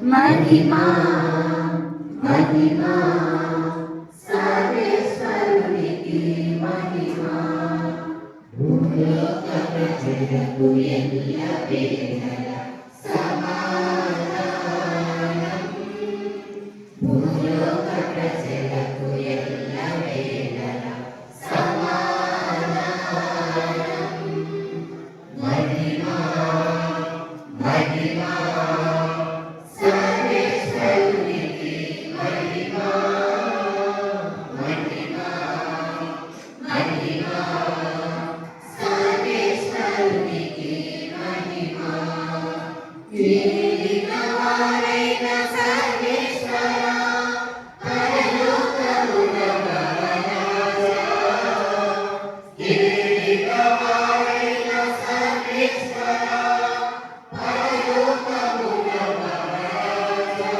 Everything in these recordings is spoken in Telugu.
महिमा महिमा सर्वेश्वरुనికి महिमा భూలోక ప్రజలకు ఎల్లవేళల సమాధానం భూలోక ప్రజలకు ఎల్లవేళల సమాధానం महिमा महिमा सर्वेश्वरुనికి महिमा महिमा महिमा सर्वेश्वरुనికి महिमा ఏలినవారైన సర్వేశ్వరా పరలోకమున మహారాజా ఏలినవారైన సర్వేశ్వరా పరలోకమున మహారాజా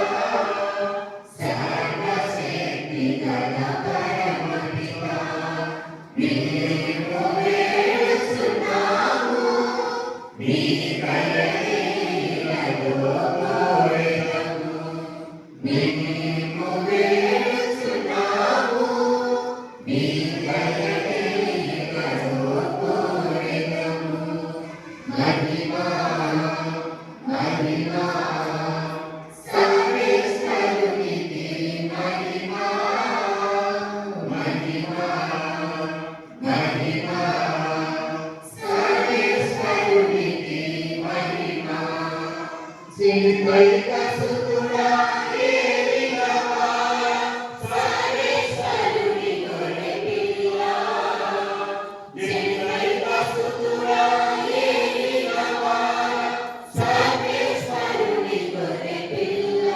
సర్వశక్తి గల పరమపితా మేము వేడుచున్నాము మీ దయనీయులలో కోరెదము మేము వేడుచున్నాము మీ దయనీయులలో కోరెదము महिमा महिमा सर्वेश्वरुనికి महिमा महिमा महिमा सर्वेश्वरुనికి महिमा శ్రీదైక సుతుడా ఏలినవాడా సర్వేశ్వరుని గొర్రెపిల్ల శ్రీదైక సుతుడా ఏలినవాడా సర్వేశ్వరుని గొర్రెపిల్ల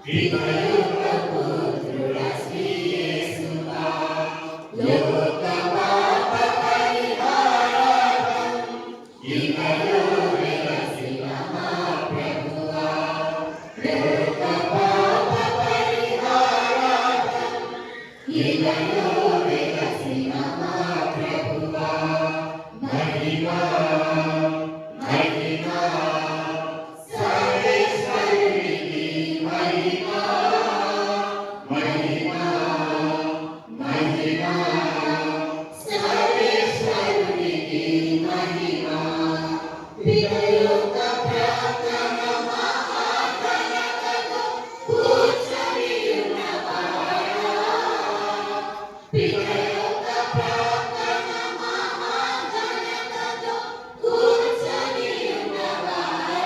దివ్యయుగ పుత్రుడా శ్రీ యేసువా లోక పాప పరిహారార్థం ఇహలో వెలసిన మా ప్రభువా లోక పాప పరిహారార్థం ఇహలో వెలసిన మా ప్రభువా महिमा महिमा सर्वेश्वरुనికి महिमा महिमा महिमा सर्वेश्वरुనికి महिमा పితరుల ప్రార్థన మహాఘనతతో కూర్చొని ఉన్నవాడా పితరుల ప్రార్థన మహాఘనతతో కూర్చొని ఉన్నవాడా